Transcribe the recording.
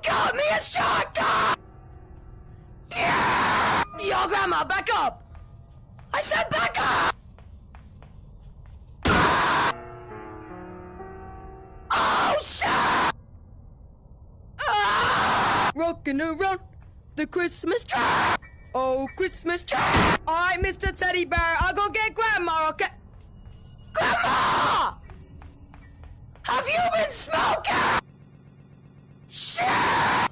got me a shotgun! Yeah! Yo, Grandma, back up! I said back up! Oh, shit! Rocking around the Christmas tree. Oh, Christmas tree. All right, Mr. Teddy Bear, I'll go get Grandma, okay? Grandma! Have you been smoking? Shit!